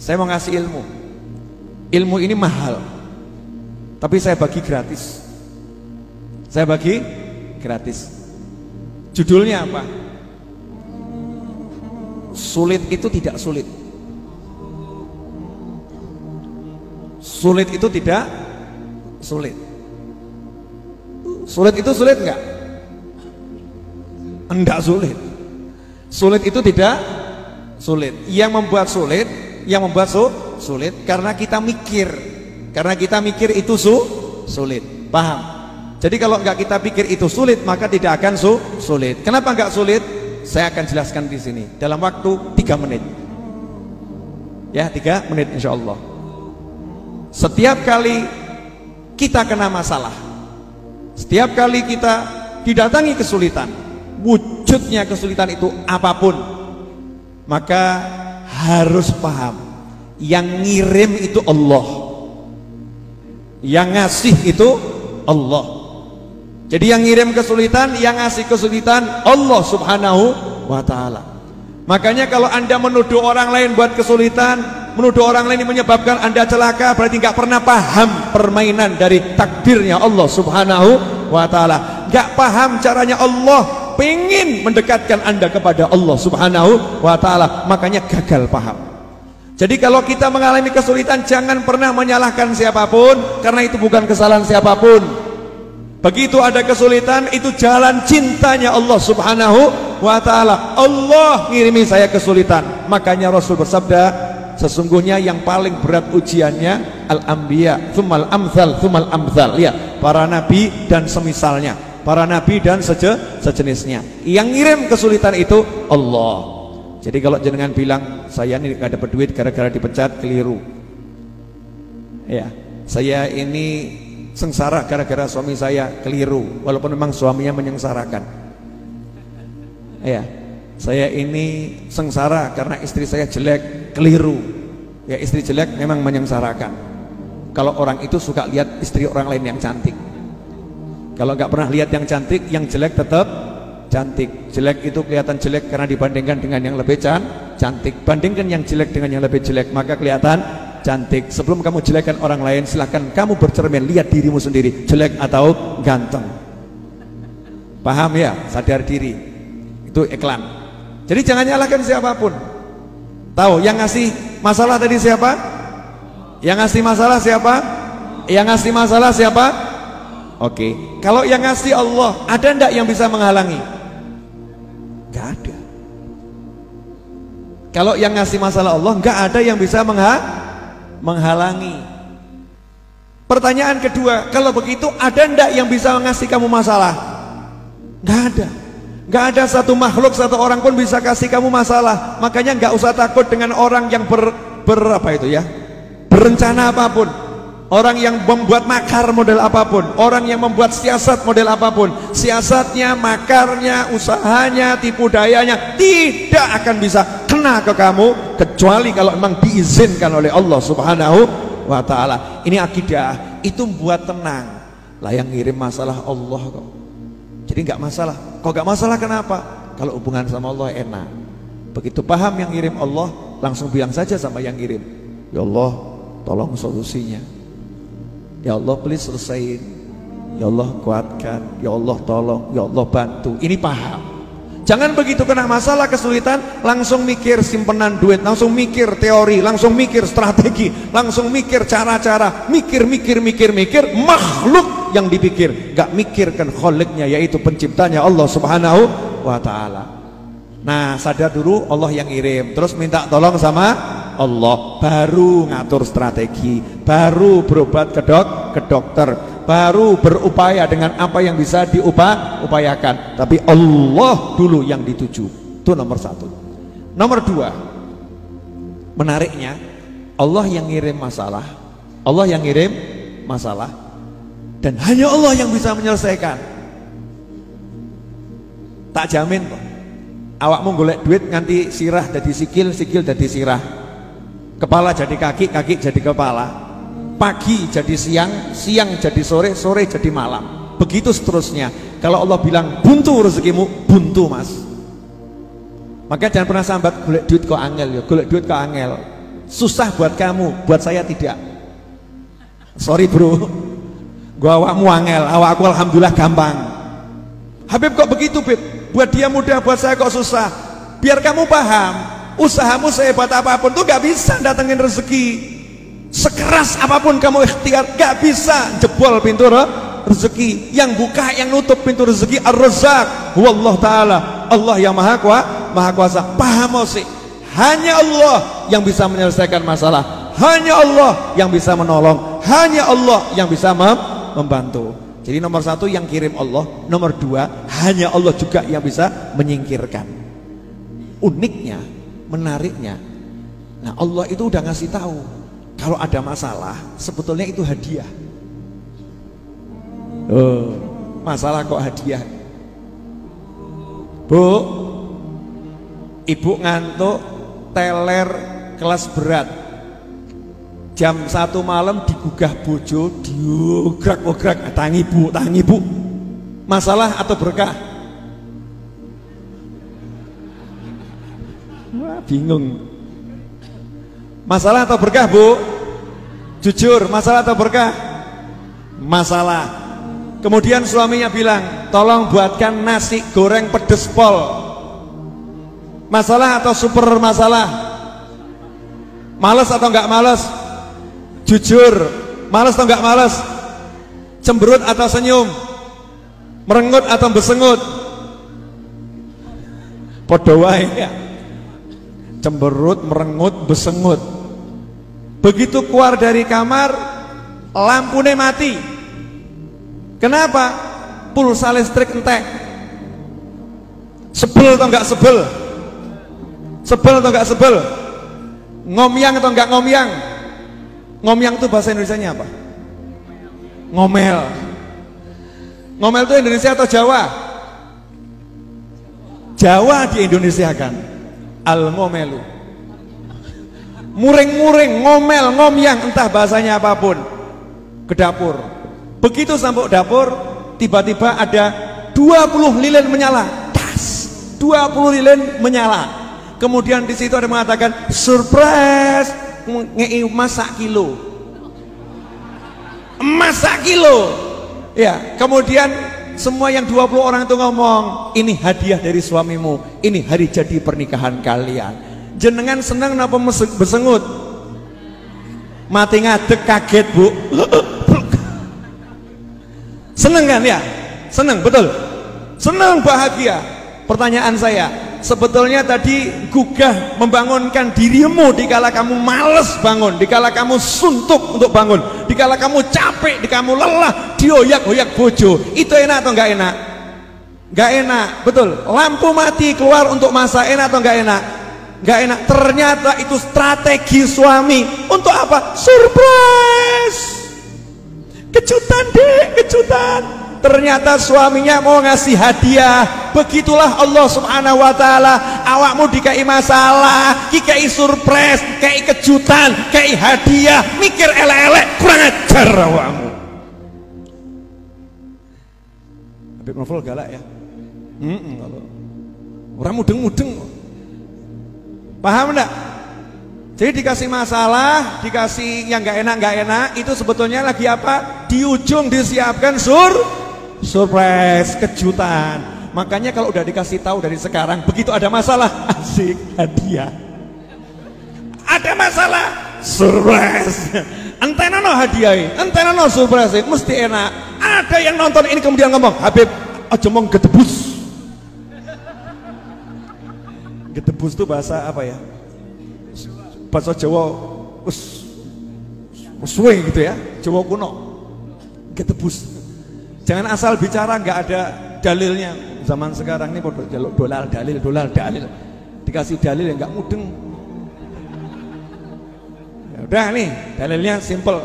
Saya mau ngasih ilmu. Ilmu ini mahal, tapi saya bagi gratis. Saya bagi gratis. Judulnya apa? Sulit itu tidak sulit. Sulit itu tidak sulit. Sulit itu sulit enggak? Enggak sulit. Sulit itu tidak sulit. Yang membuat sulit karena kita mikir. Karena kita mikir itu sulit. Paham? Jadi kalau enggak kita pikir itu sulit, maka tidak akan sulit. Kenapa enggak sulit? Saya akan jelaskan di sini dalam waktu 3 menit. Ya, 3 menit insyaallah. Setiap kali kita kena masalah, setiap kali kita didatangi kesulitan, wujudnya kesulitan itu apapun, maka harus paham yang ngirim itu Allah, yang ngasih itu Allah. Jadi yang ngirim kesulitan, yang ngasih kesulitan Allah subhanahu wa ta'ala. Makanya kalau anda menuduh orang lain buat kesulitan, menuduh orang lain menyebabkan anda celaka, berarti nggak pernah paham permainan dari takdirnya Allah subhanahu wa ta'ala. Nggak paham caranya Allah pengen mendekatkan anda kepada Allah subhanahu wa ta'ala, makanya gagal paham. Jadi kalau kita mengalami kesulitan, jangan pernah menyalahkan siapapun, karena itu bukan kesalahan siapapun. Begitu ada kesulitan, itu jalan cintanya Allah subhanahu wa ta'ala. Allah ngirimi saya kesulitan. Makanya Rasul bersabda, sesungguhnya yang paling berat ujiannya al-anbiya, tsummal amsal, tsummal amsal. Ya, para nabi dan semisalnya, para nabi dan sejenisnya. Yang ngirim kesulitan itu Allah. Jadi kalau jenengan bilang saya ini gak dapat duit gara-gara dipecat, keliru. Ya, saya ini sengsara gara-gara suami saya, keliru. Walaupun memang suaminya menyengsarakan. Ya, saya ini sengsara karena istri saya jelek, keliru. Ya, istri jelek memang menyengsarakan. Kalau orang itu suka lihat istri orang lain yang cantik. Kalau nggak pernah lihat yang cantik, yang jelek tetap cantik. Jelek itu kelihatan jelek karena dibandingkan dengan yang lebih cantik. Bandingkan yang jelek dengan yang lebih jelek, maka kelihatan cantik. Sebelum kamu jelekkan orang lain, silahkan kamu bercermin, lihat dirimu sendiri, jelek atau ganteng. Paham ya? Sadar diri. Itu iklan. Jadi jangan nyalahkan siapapun. Tahu yang ngasih masalah tadi siapa? Yang ngasih masalah siapa? Yang ngasih masalah siapa? Oke. Kalau yang ngasih Allah, ada enggak yang bisa menghalangi? Enggak ada. Kalau yang ngasih masalah Allah, enggak ada yang bisa menghalangi. Pertanyaan kedua, kalau begitu ada ndak yang bisa ngasih kamu masalah? Nggak ada. Nggak ada satu makhluk, satu orang pun bisa kasih kamu masalah. Makanya nggak usah takut dengan orang yang berencana apapun, orang yang membuat makar model apapun, orang yang membuat siasat model apapun. Siasatnya, makarnya, usahanya, tipu dayanya tidak akan bisa kena ke kamu, kecuali kalau memang diizinkan oleh Allah subhanahu wa ta'ala. Ini akidah, itu buat tenang. Lah yang ngirim masalah Allah kok. Jadi nggak masalah. Kok nggak masalah kenapa? Kalau hubungan sama Allah enak. Begitu paham yang ngirim Allah, langsung bilang saja sama yang ngirim, ya Allah tolong solusinya, ya Allah please selesaiin, ya Allah kuatkan, ya Allah tolong, ya Allah bantu. Ini paham. Jangan begitu kena masalah kesulitan langsung mikir simpenan duit, langsung mikir teori, langsung mikir strategi, langsung mikir cara-cara, mikir makhluk yang dipikir, gak mikirkan kholiknya, yaitu penciptanya Allah subhanahu wa ta'ala. Nah, sadar dulu Allah yang ngirim, terus minta tolong sama Allah, baru ngatur strategi, baru berobat ke dokter, baru berupaya dengan apa yang bisa diupayakan. Tapi Allah dulu yang dituju. Itu nomor satu. Nomor dua, menariknya, Allah yang ngirim masalah, Allah yang ngirim masalah, dan hanya Allah yang bisa menyelesaikan. Tak jamin kok. Awakmu golek duit nganti sirah jadi sikil, sikil jadi sirah, kepala jadi kaki, kaki jadi kepala, pagi jadi siang, siang jadi sore, sore jadi malam, begitu seterusnya. Kalau Allah bilang buntu rezekimu, buntu mas. Maka jangan pernah sambat golek duit kok angel, ya golek duit kok angel. susah buat kamu, buat saya tidak. Sorry bro, gua awakmu angel, awakku alhamdulillah gampang. Habib kok begitu Bib? Buat dia mudah, buat saya kok susah. Biar kamu paham, usahamu sehebat apapun tuh gak bisa datengin rezeki. Sekeras apapun kamu ikhtiar, gak bisa jebol pintu rezeki. Yang buka, yang nutup pintu rezeki Ar-Razzaq wallah ta'ala, Allah yang maha kuasa. Paham sih, hanya Allah yang bisa menyelesaikan masalah, hanya Allah yang bisa menolong, hanya Allah yang bisa membantu. Jadi nomor satu yang kirim Allah, nomor dua hanya Allah juga yang bisa menyingkirkan. Uniknya, menariknya, nah Allah itu udah ngasih tahu kalau ada masalah sebetulnya itu hadiah. Oh, masalah kok hadiah? Bu, ibu ngantuk, teler kelas berat, jam 1 malam digugah bojo, diograk-ograk, tangi bu, masalah atau berkah? Wah, bingung. Masalah atau berkah bu? Jujur, masalah atau berkah? Masalah. Kemudian suaminya bilang, tolong buatkan nasi goreng pedes pol. Masalah atau super masalah? Males atau enggak males? Jujur, males atau enggak males? Cemberut atau senyum? Merengut atau besengut? Podo wae ya. Cemberut, merengut, besengut. Begitu keluar dari kamar, lampunya mati. Kenapa? Pulsa listrik entek. Sebel atau enggak sebel? Sebel atau enggak sebel? Ngomyang atau enggak ngomyang? Ngomyang itu bahasa Indonesianya apa? Ngomel. Ngomel itu Indonesia atau Jawa? Jawa di Indonesia kan. Al-ngomelu. Muring-muring, ngomel, ngomyang, entah bahasanya apapun. Ke dapur. Begitu sampai dapur, tiba-tiba ada 20 lilin menyala. Tas, 20 lilin menyala. Kemudian di situ ada mengatakan surprise, ngei emas sak kilo. Emas sak kilo. Ya, kemudian semua yang 20 orang itu ngomong, ini hadiah dari suamimu, ini hari jadi pernikahan kalian. Jenengan seneng napa besengut? Mati ngadeg kaget bu. Seneng kan ya? Seneng, betul? Seneng, bahagia. Pertanyaan saya, sebetulnya tadi gugah membangunkan dirimu dikala kamu males bangun, dikala kamu suntuk untuk bangun, dikala kamu capek, dikala kamu lelah, dioyak-oyak bojo, itu enak atau enggak enak? Enggak enak, betul. Lampu mati keluar untuk masak, enak atau enggak enak? Enggak enak. Ternyata itu strategi suami. Untuk apa? Surprise. Kejutan dek, kejutan. Ternyata suaminya mau ngasih hadiah. Begitulah Allah subhanahu wa ta'ala. Awakmu dikai masalah, dikai surprise, dikai kejutan, dikai hadiah, mikir elek-elek, kurang ajar awakmu. Habib Novel galak ya. Kalau orang mudeng-mudeng. Paham enggak? Jadi dikasih masalah, dikasih yang nggak enak, itu sebetulnya lagi apa? Di ujung disiapkan surprise, kejutan. Makanya kalau udah dikasih tahu dari sekarang, begitu ada masalah, asik, hadiah. Ada masalah, surprise. Entenono hadiah, entenono surprise, mesti enak. Ada yang nonton ini kemudian ngomong, Habib, aja mong gedebus. Gedebus itu bahasa apa ya? Bahasa Jawa suwe gitu ya, Jawa kuno. Gedebus. Jangan asal bicara nggak ada dalilnya. Zaman sekarang ini dolar dalil. Dikasih dalil yang nggak mudeng. Ya udah nih, dalilnya simple.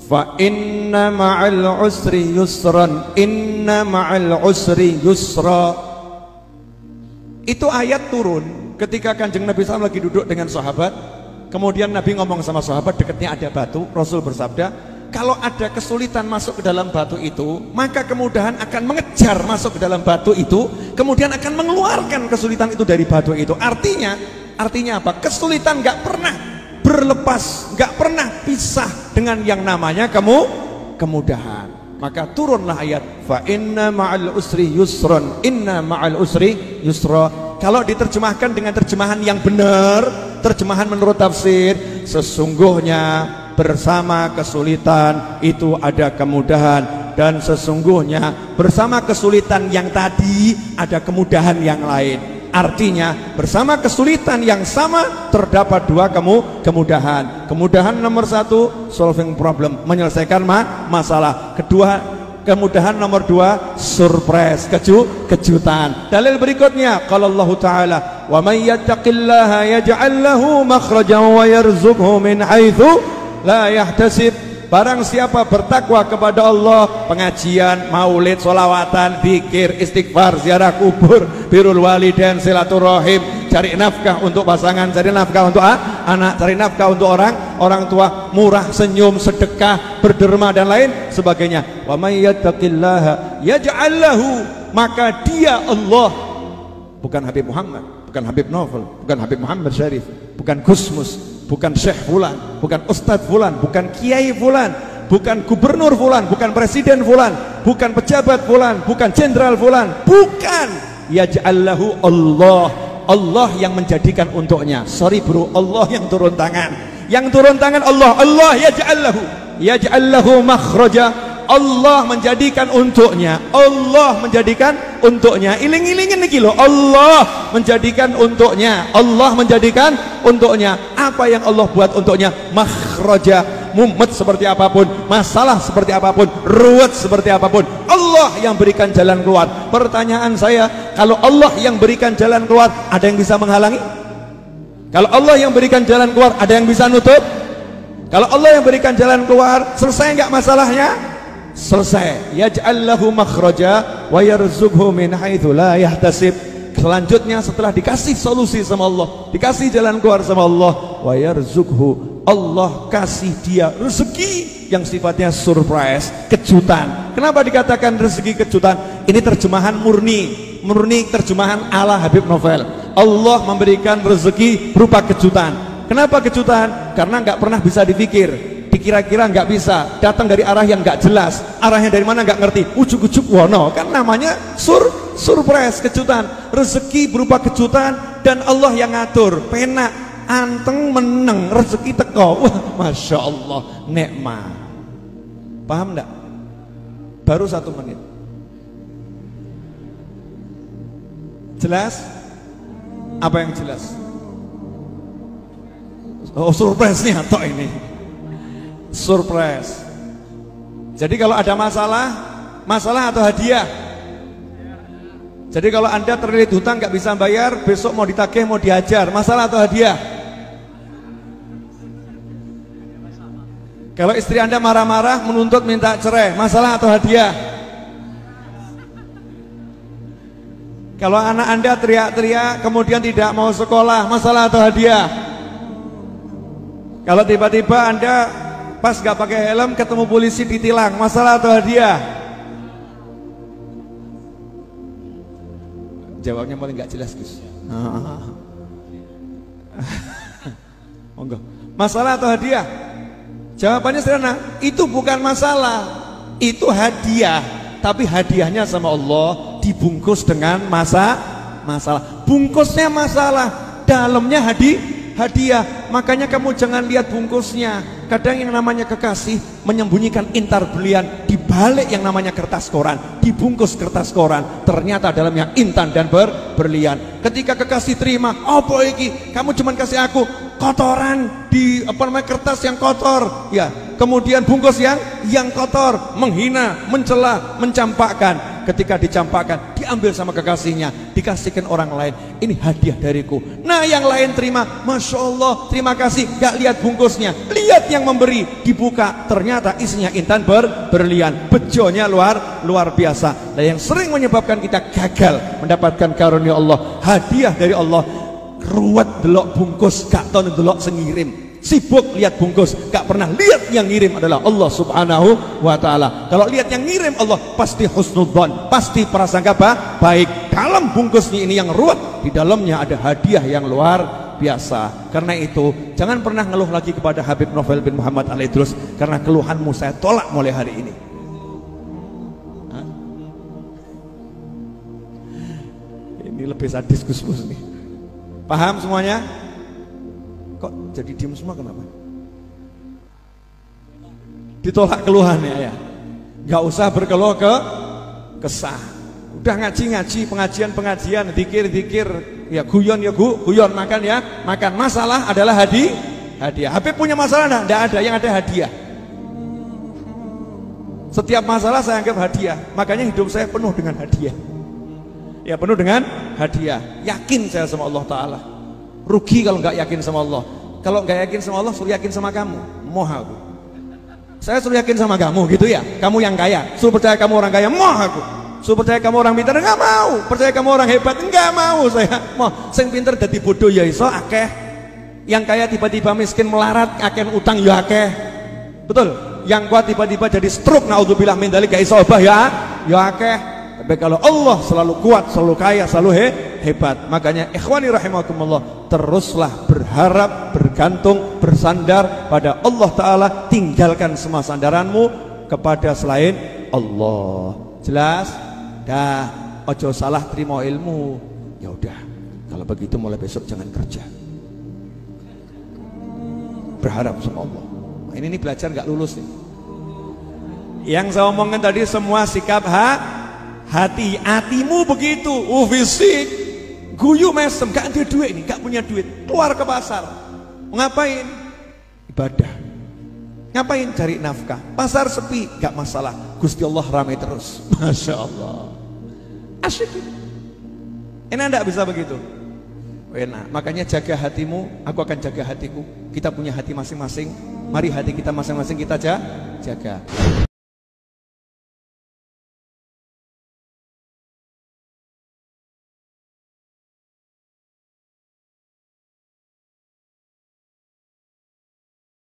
Fa inna ma'al usri yusran, inna ma'al usri yusra. Itu ayat turun ketika Kanjeng Nabi SAW lagi duduk dengan sahabat. Kemudian Nabi ngomong sama sahabat, dekatnya ada batu. Rasul bersabda, kalau ada kesulitan masuk ke dalam batu itu, maka kemudahan akan mengejar masuk ke dalam batu itu, kemudian akan mengeluarkan kesulitan itu dari batu itu. Artinya apa? Kesulitan gak pernah berlepas, nggak pernah pisah dengan yang namanya kemudahan. Maka turunlah ayat fa inna ma'al usri yusron, inna ma'al usri yusra. Kalau diterjemahkan dengan terjemahan yang benar, terjemahan menurut tafsir, sesungguhnya bersama kesulitan itu ada kemudahan, dan sesungguhnya bersama kesulitan yang tadi ada kemudahan yang lain. Artinya bersama kesulitan yang sama terdapat dua kemudahan. Kemudahan nomor satu, solving problem, menyelesaikan masalah. Kedua, kemudahan nomor dua, surprise, kejutan. Dalil berikutnya, qala Allah Ta'ala, wa may yattaqillaha yaj'al lahu makhrajan wa yarzuqhu min haitsu la yahtasib. Barang siapa bertakwa kepada Allah, pengajian, maulid, sholawatan, zikir, istighfar, ziarah kubur, birrul walidain, silaturahim, cari nafkah untuk pasangan, cari nafkah untuk anak, cari nafkah untuk orang tua, murah, senyum, sedekah, berderma dan lain sebagainya. Wa may yattaqillaha yaj'al lahu, maka dia Allah, bukan Habib Muhammad, bukan Habib Novel, bukan Habib Muhammad Syarif, bukan Gusmus, bukan Syekh fulan, bukan Ustadz fulan, bukan Kiai fulan, bukan Gubernur fulan, bukan Presiden fulan, bukan pejabat fulan, bukan Jenderal fulan, bukan. Yaj'allahu Allah, Allah yang menjadikan untuknya. Sorry bro, Allah yang turun tangan. Yang turun tangan Allah, Allah yaj'allahu makhraja. Allah menjadikan untuknya, Allah menjadikan untuknya. Iling-ilingin nih loh, Allah menjadikan untuknya, Allah menjadikan untuknya. Apa yang Allah buat untuknya? Makhraja, mumet seperti apapun, masalah seperti apapun, ruwet seperti apapun, Allah yang berikan jalan keluar. Pertanyaan saya, kalau Allah yang berikan jalan keluar, ada yang bisa menghalangi? Kalau Allah yang berikan jalan keluar, ada yang bisa nutup? Kalau Allah yang berikan jalan keluar, selesai nggak masalahnya? Selesai. Yaj'allahu makhraja wa yarzuqhu min haitsu la yahtasib. Selanjutnya setelah dikasih solusi sama Allah, dikasih jalan keluar sama Allah, wa yarzuqhu, Allah kasih dia rezeki yang sifatnya surprise, kejutan. Kenapa dikatakan rezeki kejutan? Ini terjemahan murni terjemahan ala Habib Novel. Allah memberikan rezeki berupa kejutan. Kenapa kejutan? Karena nggak pernah bisa dipikir, dikira-kira nggak bisa, datang dari arah yang nggak jelas, arahnya dari mana nggak ngerti, ujuk-ujuk wono, kan namanya surprise, kejutan. Rezeki berupa kejutan dan Allah yang ngatur. Penak anteng meneng rezeki teko, wah masya Allah, nikmat. Paham nggak? Baru 1 menit. Jelas? Apa yang jelas? Oh, surprise-nya tok ini. Surprise. Jadi kalau ada masalah atau hadiah. Jadi kalau Anda terlilit hutang nggak bisa bayar, besok mau ditagih, mau dihajar, masalah atau hadiah? Kalau istri Anda marah-marah menuntut minta cerai, masalah atau hadiah? Kalau anak Anda teriak-teriak kemudian tidak mau sekolah, masalah atau hadiah? Kalau tiba-tiba Anda pas gak pakai helm ketemu polisi ditilang, masalah atau hadiah? Jawabnya paling gak jelas Gus. Masalah atau hadiah? Jawabannya sederhana, itu bukan masalah, itu hadiah. Tapi hadiahnya sama Allah dibungkus dengan masalah. Bungkusnya masalah, dalamnya hadiah. Makanya kamu jangan lihat bungkusnya. Kadang yang namanya kekasih menyembunyikan intar berlian di balik yang namanya kertas koran, dibungkus kertas koran, ternyata dalamnya intan dan berlian. Ketika kekasih terima, apa iki? Kamu cuma kasih aku kotoran di kertas yang kotor, ya. Kemudian bungkus yang kotor, menghina, mencela, mencampakkan. Ketika dicampakkan, diambil sama kekasihnya, dikasihkan orang lain. Ini hadiah dariku. Nah yang lain terima, masya Allah, terima kasih. Gak lihat bungkusnya, lihat yang memberi, dibuka, ternyata isinya intan berlian. Bejonya luar biasa. Dan yang sering menyebabkan kita gagal mendapatkan karunia Allah, hadiah dari Allah. Ruwet delok bungkus, gak tau delok sengirim. Sibuk lihat bungkus, gak pernah lihat yang ngirim adalah Allah subhanahu wa ta'ala. Kalau lihat yang ngirim Allah, pasti husnudzon, pasti prasangka baik. Dalam bungkusnya ini yang ruwet, di dalamnya ada hadiah yang luar biasa. Karena itu jangan pernah ngeluh lagi kepada Habib Novel bin Muhammad Al-Idrus, karena keluhanmu saya tolak mulai hari ini. Ini lebih sadis Gus Mus nih. Paham semuanya? Kok jadi diem semua kenapa? Ditolak keluhannya ya. Gak usah berkeluh kesah. Udah ngaji-ngaji, pengajian, zikir, ya guyon ya guyon, makan ya makan. Masalah adalah hadiah. Habib punya masalah enggak ada, yang ada hadiah. Setiap masalah saya anggap hadiah. Makanya hidup saya penuh dengan hadiah. Ya penuh dengan hadiah. Yakin saya sama Allah Ta'ala. Rugi kalau nggak yakin sama Allah. Kalau nggak yakin sama Allah, suruh yakin sama kamu. Moh aku. Saya suruh yakin sama kamu gitu ya. Kamu yang kaya, suruh percaya kamu orang kaya. Moh aku. Suruh percaya kamu orang pintar, nggak mau. Percaya kamu orang hebat, nggak mau saya. Moh, sing pintar dadi bodoh ya iso akeh. Yang kaya tiba-tiba miskin melarat, akeh utang ya akeh. Betul. Yang kuat tiba-tiba jadi stroke, naudzubillah min dzalik, gak iso obah ya akeh. Tapi kalau Allah selalu kuat, selalu kaya, selalu hebat. Makanya ikhwani rahimakumullah, teruslah berharap, bergantung, bersandar pada Allah Ta'ala. Tinggalkan semua sandaranmu kepada selain Allah. Jelas? Dah, ojo salah terima ilmu. Ya udah, kalau begitu mulai besok jangan kerja. Berharap sama Allah. Nah, ini belajar nggak lulus nih. Yang saya omongkan tadi semua sikap hatimu begitu. Fisik guyu mesem, gak ada duit nih, gak punya duit, keluar ke pasar. Ngapain? Ibadah. Ngapain? Cari nafkah. Pasar sepi, gak masalah, Gusti Allah ramai terus. Masya Allah, asyik. Enak enggak bisa begitu? Enak. Makanya jaga hatimu, aku akan jaga hatiku. Kita punya hati masing-masing. Mari hati kita masing-masing kita jaga.